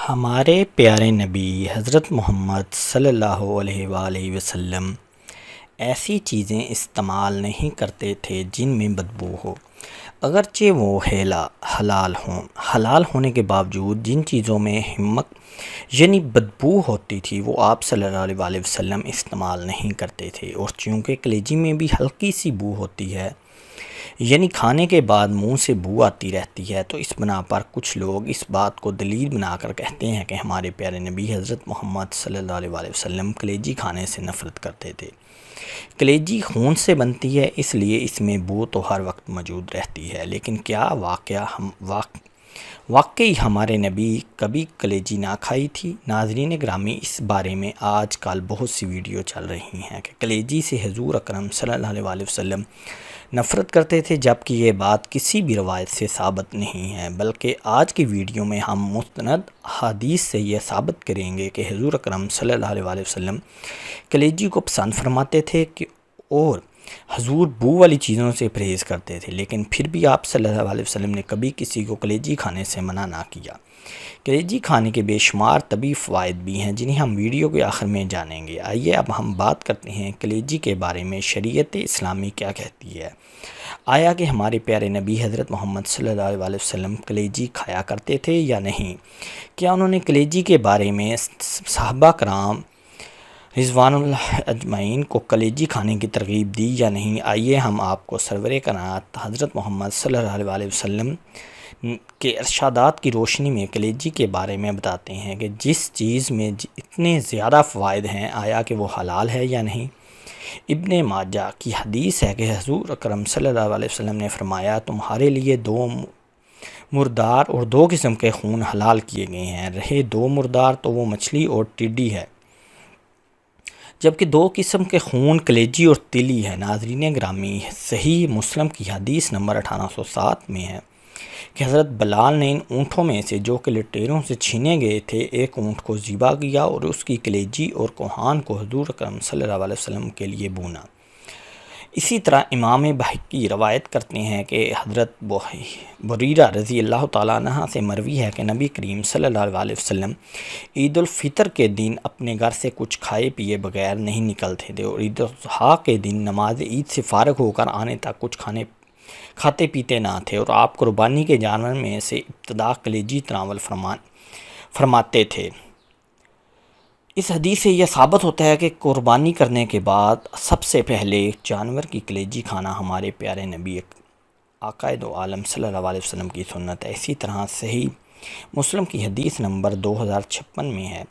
ہمارے پیارے نبی حضرت محمد صلی اللہ علیہ وآلہ وسلم ایسی چیزیں استعمال نہیں کرتے تھے جن میں بدبو ہو، اگرچہ وہ حلال ہونے کے باوجود جن چیزوں میں ہمت یعنی بدبو ہوتی تھی وہ آپ صلی اللہ علیہ وآلہ وسلم استعمال نہیں کرتے تھے۔ اور چونکہ کلیجی میں بھی ہلکی سی بو ہوتی ہے، یعنی کھانے کے بعد منہ سے بو آتی رہتی ہے، تو اس بنا پر کچھ لوگ اس بات کو دلیل بنا کر کہتے ہیں کہ ہمارے پیارے نبی حضرت محمد صلی اللہ علیہ وآلہ وسلم کلیجی کھانے سے نفرت کرتے تھے۔ کلیجی خون سے بنتی ہے، اس لیے اس میں بو تو ہر وقت موجود رہتی ہے، لیکن کیا واقعی ہمارے نبی کبھی کلیجی نہ کھائی تھی؟ ناظرین گرامی، اس بارے میں آج کل بہت سی ویڈیو چل رہی ہیں کہ کلیجی سے حضور اکرم صلی اللہ علیہ وآلہ وسلم نفرت کرتے تھے، جبکہ یہ بات کسی بھی روایت سے ثابت نہیں ہے، بلکہ آج کی ویڈیو میں ہم مستند حدیث سے یہ ثابت کریں گے کہ حضور اکرم صلی اللہ علیہ وآلہ وسلم کلیجی کو پسند فرماتے تھے اور حضور بو والی چیزوں سے پرہیز کرتے تھے، لیکن پھر بھی آپ صلی اللہ علیہ وسلم نے کبھی کسی کو کلیجی کھانے سے منع نہ کیا۔ کلیجی کھانے کے بے شمار طبی فوائد بھی ہیں جنہیں ہم ویڈیو کے آخر میں جانیں گے۔ آئیے اب ہم بات کرتے ہیں کلیجی کے بارے میں شریعت اسلامی کیا کہتی ہے۔ آیا کہ ہمارے پیارے نبی حضرت محمد صلی اللہ علیہ وسلم کلیجی کھایا کرتے تھے یا نہیں؟ کیا انہوں نے کلیجی کے بارے میں صحابہ کرام رضوان اللہ اجمعین کو کلیجی کھانے کی ترغیب دی یا نہیں؟ آئیے ہم آپ کو سرور کائنات حضرت محمد صلی اللہ علیہ وسلم کے ارشادات کی روشنی میں کلیجی کے بارے میں بتاتے ہیں کہ جس چیز میں اتنے زیادہ فوائد ہیں، آیا کہ وہ حلال ہے یا نہیں۔ ابن ماجہ کی حدیث ہے کہ حضور اکرم صلی اللہ علیہ وسلم نے فرمایا، تمہارے لیے 2 مردار اور 2 قسم کے خون حلال کیے گئے ہیں۔ رہے 2 مردار تو وہ مچھلی اور ٹڈی ہے، جبکہ 2 قسم کے خون کلیجی اور تلی ہے۔ ناظرین گرامی، صحیح مسلم کی حدیث نمبر 1807 میں ہے کہ حضرت بلال نے ان اونٹوں میں سے جو کہ لٹیروں سے چھینے گئے تھے، ایک اونٹ کو ذبح کیا اور اس کی کلیجی اور کوہان کو حضور اکرم صلی اللہ علیہ وسلم کے لیے بونا۔ اسی طرح امام بہقی روایت کرتے ہیں کہ حضرت بریرہ رضی اللہ تعالیٰ عنہ سے مروی ہے کہ نبی کریم صلی اللہ علیہ وسلم عید الفطر کے دن اپنے گھر سے کچھ کھائے پیے بغیر نہیں نکلتے تھے، اور عید الاضحیٰ کے دن نماز عید سے فارغ ہو کر آنے تک کچھ کھاتے پیتے نہ تھے، اور آپ قربانی کے جانور میں سے ابتدا کلیجی تناول فرماتے تھے۔ اس حدیث سے یہ ثابت ہوتا ہے کہ قربانی کرنے کے بعد سب سے پہلے جانور کی کلیجی کھانا ہمارے پیارے نبی آقا دو عالم صلی اللہ علیہ وسلم کی سنت ہے۔ اسی طرح صحیح مسلم کی حدیث نمبر 2056 میں ہے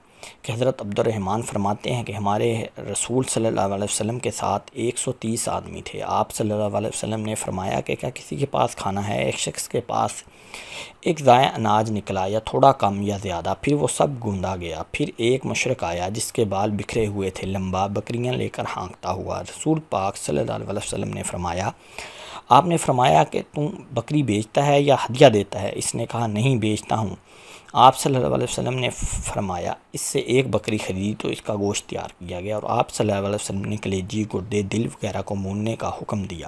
کہ حضرت عبد الرحمن فرماتے ہیں کہ ہمارے رسول صلی اللہ علیہ وسلم کے ساتھ 130 آدمی تھے۔ آپ صلی اللہ علیہ وسلم نے فرمایا کہ کیا کسی کے پاس کھانا ہے؟ ایک شخص کے پاس ایک ضائع اناج نکلا، یا تھوڑا کم یا زیادہ، پھر وہ سب گوندا گیا۔ پھر ایک مشرک آیا جس کے بال بکھرے ہوئے تھے، لمبا، بکریاں لے کر ہانکتا ہوا۔ رسول پاک صلی اللہ علیہ وسلم نے فرمایا، آپ نے فرمایا کہ تم بکری بیچتا ہے یا ہدیہ دیتا ہے؟ اس نے کہا، نہیں، بیچتا ہوں۔ آپ صلی اللہ علیہ وسلم نے فرمایا، اس سے ایک بکری خریدی تو اس کا گوشت تیار کیا گیا، اور آپ صلی اللہ علیہ وسلم نے کلیجی، گردے، دل وغیرہ کو موننے کا حکم دیا۔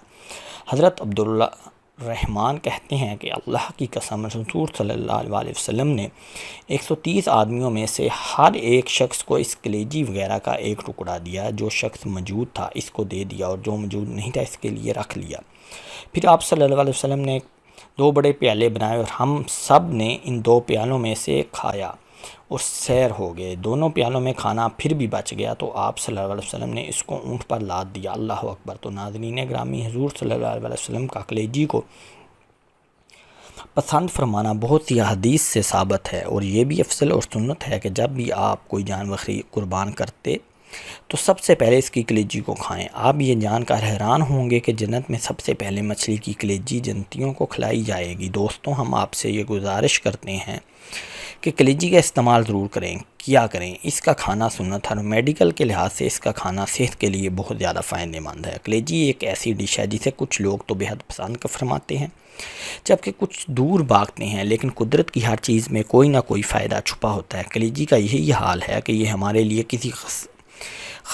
حضرت عبدالرحمن کہتے ہیں کہ اللہ کی قسم، رسول صلی اللہ علیہ وسلم نے 130 آدمیوں میں سے ہر ایک شخص کو اس کلیجی وغیرہ کا ایک ٹکڑا دیا۔ جو شخص موجود تھا اس کو دے دیا، اور جو موجود نہیں تھا اس کے لیے رکھ لیا۔ پھر آپ صلی اللہ علیہ وسلم نے 2 بڑے پیالے بنائے، اور ہم سب نے ان 2 پیالوں میں سے کھایا اور سیر ہو گئے۔ دونوں پیالوں میں کھانا پھر بھی بچ گیا تو آپ صلی اللہ علیہ وسلم نے اس کو اونٹ پر لاد دیا۔ اللہ اکبر! تو ناظرین گرامی، حضور صلی اللہ علیہ وسلم کا کلیجی کو پسند فرمانا بہت سی حدیث سے ثابت ہے، اور یہ بھی افضل اور سنت ہے کہ جب بھی آپ کوئی جانور قربان کرتے تو سب سے پہلے اس کی کلیجی کو کھائیں۔ آپ یہ جان کر حیران ہوں گے کہ جنت میں سب سے پہلے مچھلی کی کلیجی جنتیوں کو کھلائی جائے گی۔ دوستوں، ہم آپ سے یہ گزارش کرتے ہیں کہ کلیجی کا استعمال ضرور کیا کریں۔ اس کا کھانا سنت ہے، اور میڈیکل کے لحاظ سے اس کا کھانا صحت کے لیے بہت زیادہ فائدہ مند ہے۔ کلیجی ایک ایسی ڈش ہے جسے کچھ لوگ تو بے حد پسند فرماتے ہیں، جبکہ کچھ دور بھاگتے ہیں، لیکن قدرت کی ہر چیز میں کوئی نہ کوئی فائدہ چھپا ہوتا ہے۔ کلیجی کا یہی حال ہے کہ یہ ہمارے لیے کسی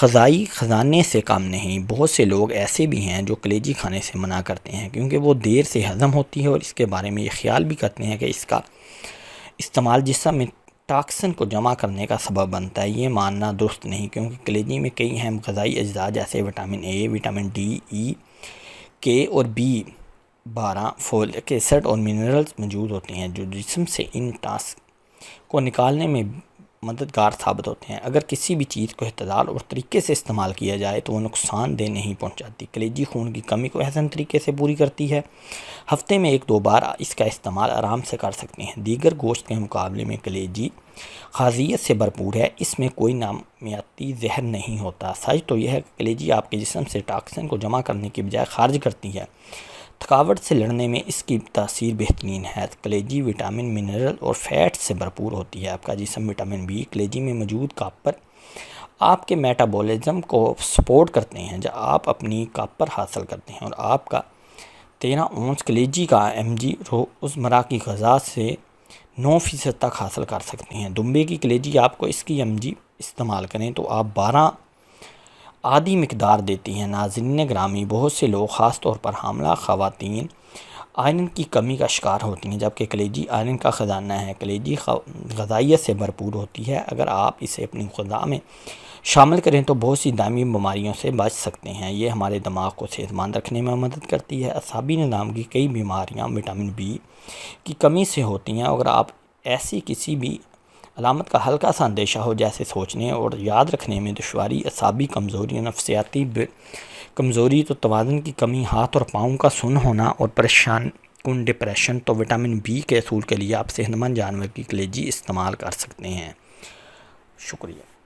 غذائی خزانے سے کم نہیں۔ بہت سے لوگ ایسے بھی ہیں جو کلیجی کھانے سے منع کرتے ہیں کیونکہ وہ دیر سے ہضم ہوتی ہے، اور اس کے بارے میں یہ خیال بھی کرتے ہیں کہ اس کا استعمال جسم میں ٹاکسن کو جمع کرنے کا سبب بنتا ہے، یہ ماننا درست نہیں، کیونکہ کلیجی میں کئی اہم غذائی اجزاء جیسے وٹامن اے، وٹامن ڈی، ای، کے اور B12، فولک ایسڈ اور منرلز موجود ہوتے ہیں جو جسم سے ان ٹاسک کو نکالنے میں مددگار ثابت ہوتے ہیں۔ اگر کسی بھی چیز کو اعتدال اور طریقے سے استعمال کیا جائے تو وہ نقصان دہ نہیں پہنچاتی۔ کلیجی خون کی کمی کو احسن طریقے سے پوری کرتی ہے، ہفتے میں 1-2 بار اس کا استعمال آرام سے کر سکتے ہیں۔ دیگر گوشت کے مقابلے میں کلیجی غذائیت سے بھرپور ہے، اس میں کوئی نامیاتی زہر نہیں ہوتا۔ سچ تو یہ ہے کہ کلیجی آپ کے جسم سے ٹاکسن کو جمع کرنے کی بجائے خارج کرتی ہے۔ تھکاوٹ سے لڑنے میں اس کی تاثیر بہترین ہے۔ کلیجی وٹامن، منرل اور فیٹ سے بھرپور ہوتی ہے۔ آپ کا جسم وٹامن B، کلیجی میں موجود کاپر آپ کے میٹابولزم کو سپورٹ کرتے ہیں۔ جب آپ اپنی کاپر حاصل کرتے ہیں اور آپ کا 13 اونس کلیجی کا mg روزمرہ کی غذا سے 9% تک حاصل کر سکتے ہیں۔ دمبے کی کلیجی آپ کو اس کی mg استعمال کریں تو آپ 12 آدھی مقدار دیتی ہیں۔ ناظرین گرامی، بہت سے لوگ خاص طور پر حاملہ خواتین آئرن کی کمی کا شکار ہوتی ہیں، جبکہ کلیجی آئرن کا خزانہ ہے۔ کلیجی غذائیت سے بھرپور ہوتی ہے، اگر آپ اسے اپنی غذا میں شامل کریں تو بہت سی دائمی بیماریوں سے بچ سکتے ہیں۔ یہ ہمارے دماغ کو صحت مند رکھنے میں مدد کرتی ہے۔ اعصابی نظام کی کئی بیماریاں وٹامن B کی کمی سے ہوتی ہیں۔ اگر آپ ایسی کسی بھی علامت کا ہلکا سا اندیشہ ہو، جیسے سوچنے اور یاد رکھنے میں دشواری، اعصابی کمزوری، نفسیاتی کمزوری، تو توازن کی کمی، ہاتھ اور پاؤں کا سن ہونا اور پریشان کن ڈپریشن، تو وٹامن B کے حصول کے لیے آپ صحت مند جانور کی کلیجی استعمال کر سکتے ہیں۔ شکریہ۔